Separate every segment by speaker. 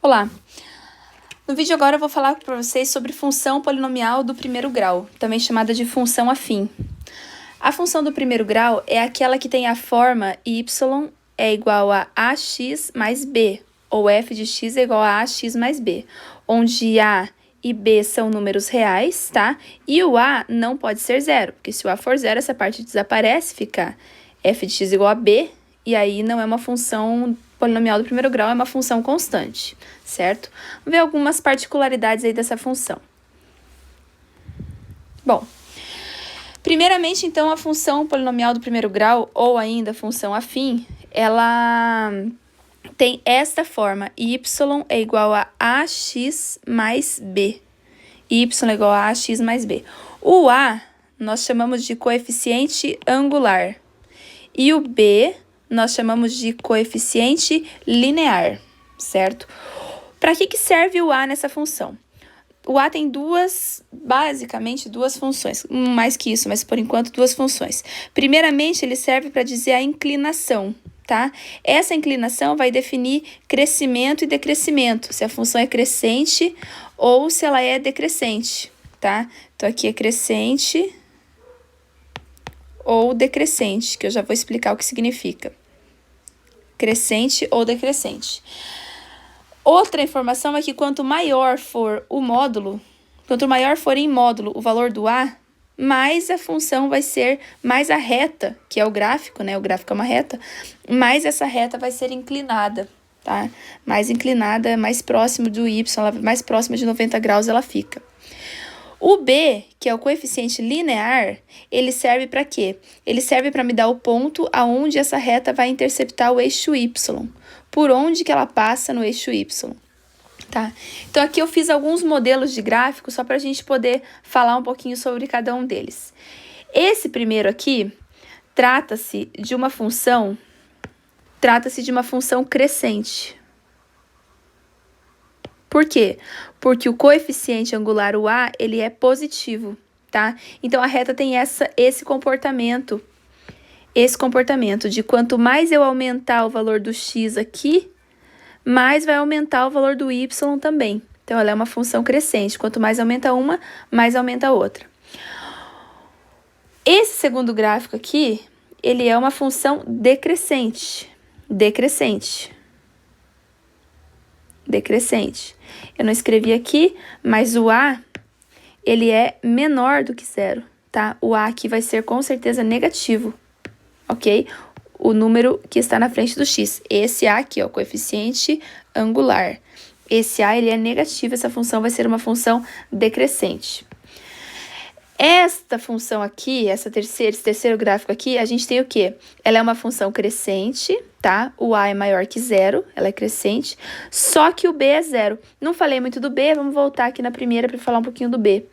Speaker 1: Olá! No vídeo agora eu vou falar para vocês sobre função polinomial do primeiro grau, também chamada de função afim. A função do primeiro grau é aquela que tem a forma y é igual a ax mais b, ou f de x é igual a ax mais b, onde a e b são números reais, tá? E o a não pode ser zero, porque se o a for zero, essa parte desaparece, fica f de x igual a b, e aí não é uma função polinomial do primeiro grau, é uma função constante, certo? Vamos ver algumas particularidades aí dessa função. Bom, primeiramente, então, a função polinomial do primeiro grau, ou ainda a função afim, ela tem esta forma, y é igual a ax mais b. Y é igual a ax mais b. O a nós chamamos de coeficiente angular. E o b nós chamamos de coeficiente linear, certo? Para que serve o a nessa função? O a tem basicamente duas funções, mais que isso, mas por enquanto duas funções. Primeiramente, ele serve para dizer a inclinação, tá? Essa inclinação vai definir crescimento e decrescimento, se a função é crescente ou se ela é decrescente, tá? Então, aqui é crescente ou decrescente, que eu já vou explicar o que significa. Crescente ou decrescente. Outra informação é que quanto maior for o módulo, quanto maior for em módulo o valor do a, mais a função vai ser, mais a reta, que é o gráfico, né? O gráfico é uma reta, mais essa reta vai ser inclinada, tá? Mais inclinada, mais próximo do y, mais próxima de 90 graus ela fica. O b, que é o coeficiente linear, ele serve para quê? Ele serve para me dar o ponto aonde essa reta vai interceptar o eixo y, por onde que ela passa no eixo y, tá? Então, aqui eu fiz alguns modelos de gráfico só para a gente poder falar um pouquinho sobre cada um deles. Esse primeiro aqui trata-se de uma função crescente. Por quê? Porque o coeficiente angular, o a, ele é positivo, tá? Então, a reta tem esse comportamento de quanto mais eu aumentar o valor do x aqui, mais vai aumentar o valor do y também. Então, ela é uma função crescente. Quanto mais aumenta uma, mais aumenta a outra. Esse segundo gráfico aqui, ele é uma função decrescente. Decrescente. Eu não escrevi aqui, mas o a, ele é menor do que zero, tá? O a aqui vai ser com certeza negativo, ok? O número que está na frente do x. Esse a aqui, ó, coeficiente angular. Esse a, ele é negativo, essa função vai ser uma função decrescente. Esta função aqui, esse terceiro gráfico aqui, a gente tem o quê? Ela é uma função crescente, tá? O a é maior que zero, ela é crescente, só que o b é zero. Não falei muito do b, vamos voltar aqui na primeira para falar um pouquinho do b.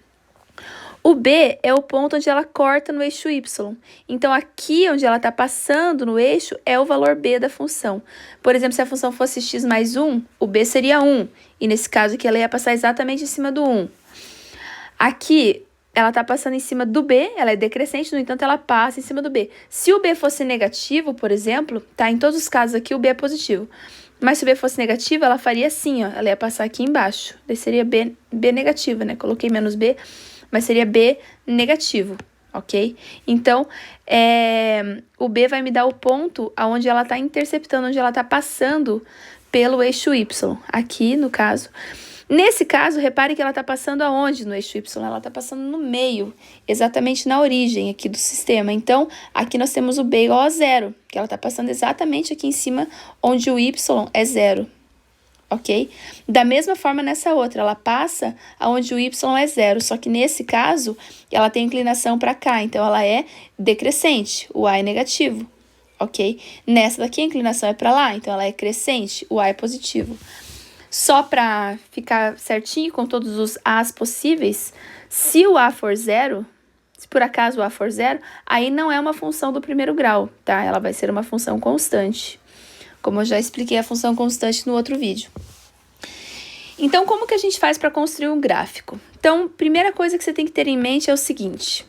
Speaker 1: O b é o ponto onde ela corta no eixo y. Então, aqui onde ela está passando no eixo é o valor b da função. Por exemplo, se a função fosse x mais 1, o b seria 1. E nesse caso aqui, ela ia passar exatamente em cima do 1. Aqui, ela está passando em cima do b, ela é decrescente, no entanto, ela passa em cima do b. Se o b fosse negativo, por exemplo, tá? Em todos os casos aqui, o b é positivo. Mas se o b fosse negativo, ela faria assim, ó. Ela ia passar aqui embaixo. Daí seria b negativo, né? Coloquei menos b, mas seria b negativo, ok? Então, o b vai me dar o ponto onde ela está interceptando, onde ela está passando pelo eixo y. Aqui, no caso. Nesse caso, repare que ela está passando aonde no eixo y? Ela está passando no meio, exatamente na origem aqui do sistema. Então, aqui nós temos o b igual a zero, que ela está passando exatamente aqui em cima, onde o y é zero, ok? Da mesma forma nessa outra, ela passa aonde o y é zero, só que nesse caso, ela tem inclinação para cá, então ela é decrescente, o a é negativo, ok? Nessa daqui a inclinação é para lá, então ela é crescente, o a é positivo. Só para ficar certinho com todos os a's possíveis, se o a for zero, se por acaso o a for zero, aí não é uma função do primeiro grau, tá? Ela vai ser uma função constante, como eu já expliquei a função constante no outro vídeo. Então, como que a gente faz para construir um gráfico? Então, primeira coisa que você tem que ter em mente é o seguinte: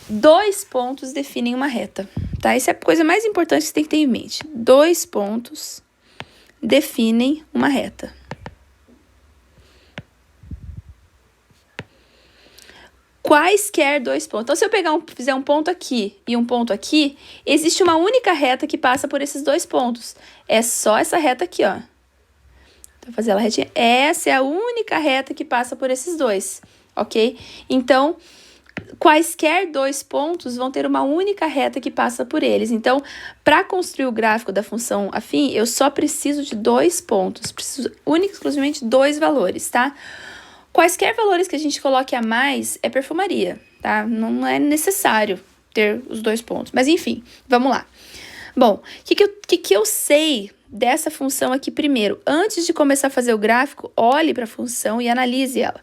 Speaker 1: 2 pontos definem uma reta, tá? Essa é a coisa mais importante que você tem que ter em mente. 2 pontos definem uma reta. quaisquer dois pontos. Então, se eu fizer um ponto aqui e um ponto aqui, existe uma única reta que passa por esses dois pontos. É só essa reta aqui, ó. Vou fazer ela retinha. Essa é a única reta que passa por esses dois, ok? Então, quaisquer dois pontos vão ter uma única reta que passa por eles. Então, para construir o gráfico da função afim, eu só preciso de dois pontos. Preciso única e exclusivamente dois valores, tá? Quaisquer valores que a gente coloque a mais é perfumaria, tá? Não é necessário ter os dois pontos. Mas, enfim, vamos lá. Bom, o que eu sei dessa função aqui primeiro? Antes de começar a fazer o gráfico, olhe para a função e analise ela.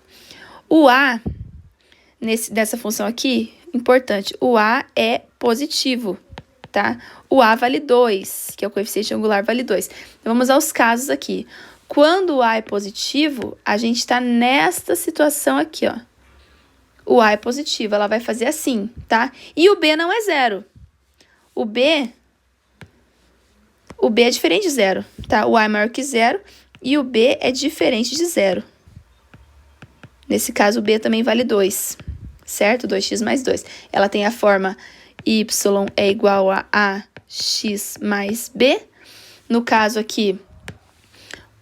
Speaker 1: O A, dessa função aqui, importante, o A é positivo, tá? O A vale 2, que é o coeficiente angular vale 2. Então, vamos aos casos aqui. Quando o A é positivo, a gente está nesta situação aqui, ó. O A é positivo, ela vai fazer assim, tá? E o B não é zero. O B é diferente de zero, tá? O A é maior que zero e o B é diferente de zero. Nesse caso, o B também vale 2, certo? 2x mais 2. Ela tem a forma y é igual a ax mais b. No caso aqui,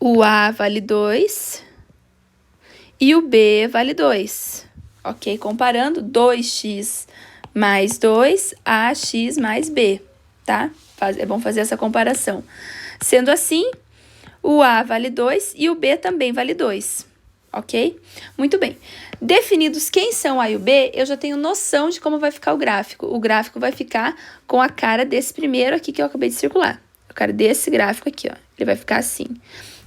Speaker 1: o A vale 2 e o B vale 2, ok? Comparando 2x mais 2 a x mais b, tá? É bom fazer essa comparação. Sendo assim, o A vale 2 e o B também vale 2, ok? Muito bem. Definidos quem são o A e o B, eu já tenho noção de como vai ficar o gráfico. O gráfico vai ficar com a cara desse primeiro aqui que eu acabei de circular. A cara desse gráfico aqui, ó. Ele vai ficar assim.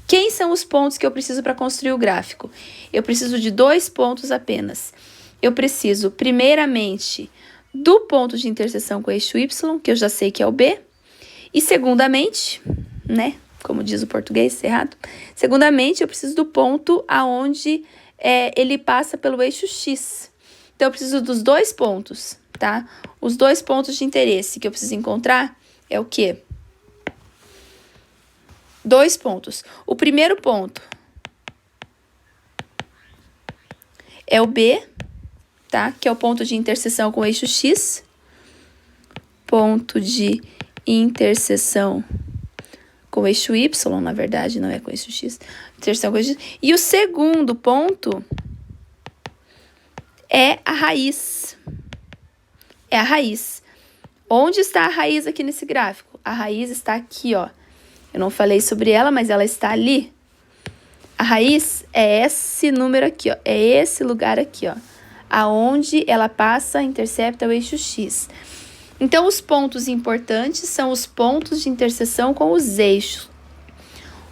Speaker 1: Quem são os pontos que eu preciso para construir o gráfico? Eu preciso de dois pontos apenas. Eu preciso, primeiramente, do ponto de interseção com o eixo Y, que eu já sei que é o B. E, segundamente, né, como diz o português, errado. Segundamente, eu preciso do ponto aonde ele passa pelo eixo X. Então, eu preciso dos dois pontos, tá? Os dois pontos de interesse que eu preciso encontrar é o quê? Dois pontos. O primeiro ponto é o B, tá? Que é o ponto de interseção com o eixo X. Ponto de interseção com o eixo Y, na verdade, não é com o eixo X. Interseção com o eixo X. E o segundo ponto é a raiz. É a raiz. Onde está a raiz aqui nesse gráfico? A raiz está aqui, ó. Eu não falei sobre ela, mas ela está ali. A raiz é esse número aqui, ó. É esse lugar aqui, ó. Aonde ela passa, intercepta o eixo X. Então, os pontos importantes são os pontos de interseção com os eixos.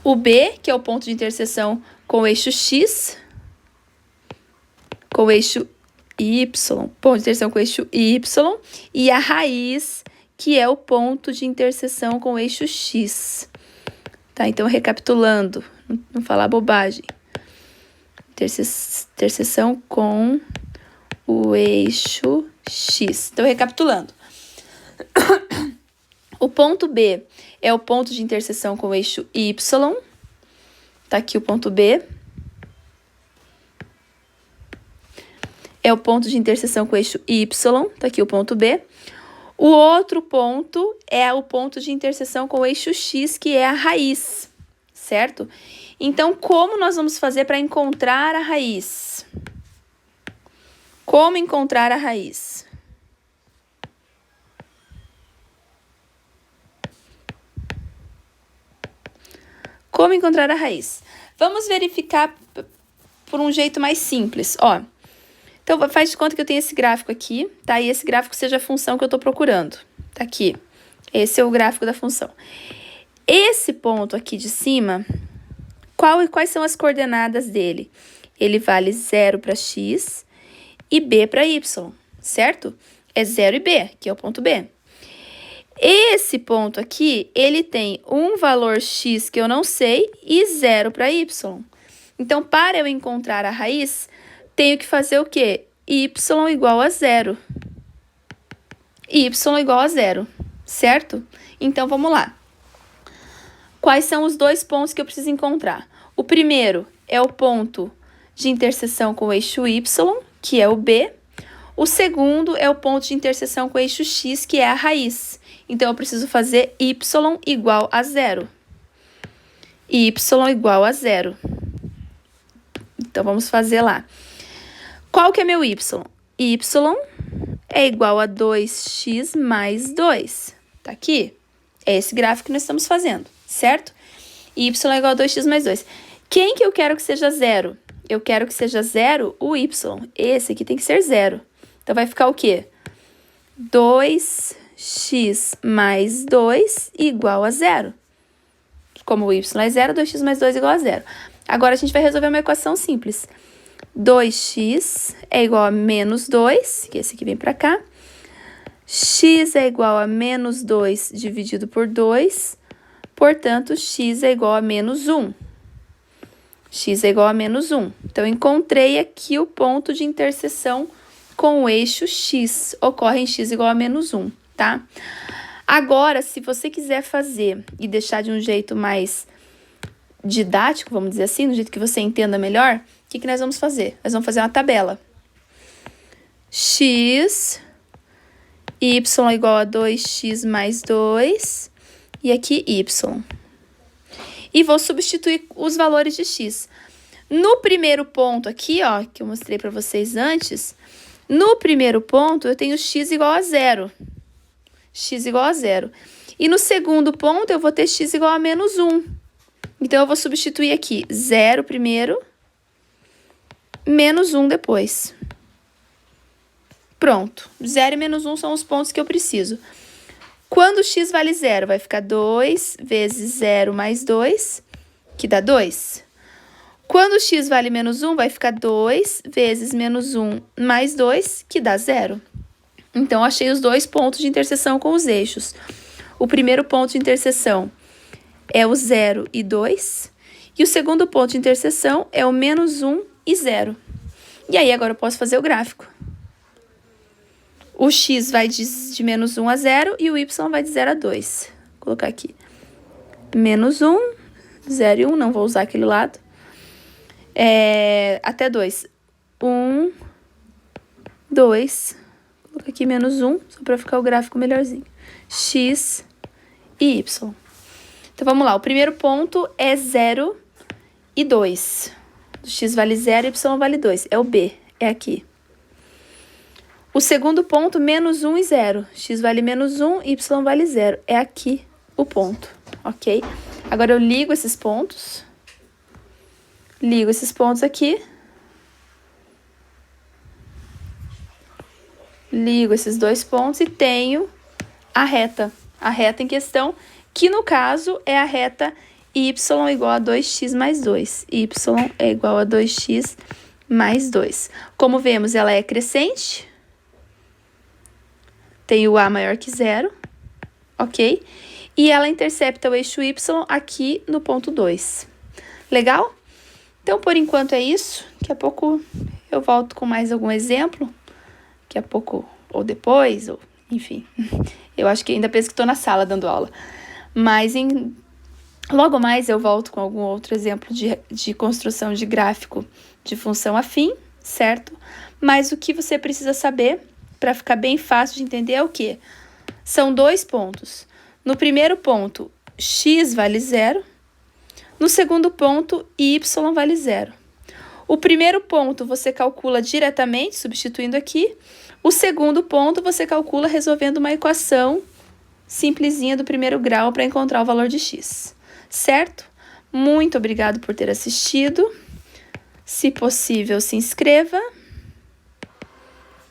Speaker 1: O B, que é o ponto de interseção com o eixo X, com o eixo Y, ponto de interseção com o eixo Y, e a raiz, que é o ponto de interseção com o eixo X. Tá, então, recapitulando, não falar bobagem. Interseção com o eixo X. Então, recapitulando. O ponto B é o ponto de interseção com o eixo Y. Tá aqui o ponto B. É o ponto de interseção com o eixo Y. Tá aqui o ponto B. O outro ponto é o ponto de interseção com o eixo X, que é a raiz, certo? Então, como nós vamos fazer para encontrar a raiz? Como encontrar a raiz? Como encontrar a raiz? Vamos verificar por um jeito mais simples, ó. Então, faz de conta que eu tenho esse gráfico aqui, tá? E esse gráfico seja a função que eu tô procurando. Tá aqui. Esse é o gráfico da função. Esse ponto aqui de cima, quais são as coordenadas dele? Ele vale 0 para x e b para y, certo? É 0 e b, que é o ponto B. Esse ponto aqui, ele tem um valor x que eu não sei e 0 para y. Então, para eu encontrar a raiz, tenho que fazer o quê? Y igual a 0. Y igual a 0, certo? Então, vamos lá. Quais são os dois pontos que eu preciso encontrar? O primeiro é o ponto de interseção com o eixo Y, que é o B. O segundo é o ponto de interseção com o eixo x, que é a raiz. Então, eu preciso fazer y igual a zero. Y igual a zero. Então, vamos fazer lá. Qual que é meu y? Y é igual a 2x mais 2. Tá aqui? É esse gráfico que nós estamos fazendo, certo? Y é igual a 2x mais 2. Quem que eu quero que seja zero? Eu quero que seja zero o y. Esse aqui tem que ser zero. Então, vai ficar o quê? 2x mais 2 igual a zero. Como o y é zero, 2x mais 2 igual a zero. Agora, a gente vai resolver uma equação simples. 2x é igual a menos 2, que esse aqui vem para cá. X é igual a menos 2 dividido por 2. Portanto, x é igual a menos 1. X é igual a menos 1. Então, encontrei aqui o ponto de interseção com o eixo x. Ocorre em x igual a menos 1, tá? Agora, se você quiser fazer e deixar de um jeito mais didático, vamos dizer assim, do jeito que você entenda melhor, o que nós vamos fazer? Nós vamos fazer uma tabela. X, y igual a 2x mais 2, e aqui y. E vou substituir os valores de x. No primeiro ponto aqui, ó, que eu mostrei para vocês antes, no primeiro ponto eu tenho x igual a zero. X igual a zero. E no segundo ponto eu vou ter x igual a menos 1. Então, eu vou substituir aqui 0 primeiro, menos 1 depois. Pronto. 0 e menos 1 são os pontos que eu preciso. Quando x vale 0, vai ficar 2 vezes 0 mais 2, que dá 2. Quando x vale menos 1, vai ficar 2 vezes menos 1 mais 2, que dá 0. Então, achei os dois pontos de interseção com os eixos. O primeiro ponto de interseção é o 0 e 2. E o segundo ponto de interseção é o menos 1 e 0. E aí, agora eu posso fazer o gráfico. O x vai de menos 1 a 0 e o y vai de 0 a 2. Vou colocar aqui. Menos 1, 0 e 1, não vou usar aquele lado. Até 2. 1, 2. Vou colocar aqui menos 1, só para ficar o gráfico melhorzinho. X e y. Então, vamos lá. O primeiro ponto é 0 e 2. X vale 0 e y vale 2. É o B, é aqui. O segundo ponto, menos 1 e 0. X vale menos 1 e y vale 0. É aqui o ponto, ok? Agora, eu ligo esses pontos. Ligo esses pontos aqui. Ligo esses dois pontos e tenho a reta. A reta em questão, que no caso é a reta y igual a 2x mais 2. Y é igual a 2x mais 2. Como vemos, ela é crescente. Tem o a maior que 0, ok? E ela intercepta o eixo y aqui no ponto 2. Legal? Então, por enquanto é isso. Daqui a pouco eu volto com mais algum exemplo. Daqui a pouco, ou depois, ou enfim. Eu acho que ainda penso que estou na sala dando aula. Mas logo mais eu volto com algum outro exemplo de construção de gráfico de função afim, certo? Mas o que você precisa saber, para ficar bem fácil de entender, é o quê? São dois pontos. No primeiro ponto, x vale 0. No segundo ponto, y vale 0. O primeiro ponto você calcula diretamente, substituindo aqui. O segundo ponto você calcula resolvendo uma equação simplesinha do primeiro grau para encontrar o valor de x. Certo? Muito obrigado por ter assistido. Se possível, se inscreva.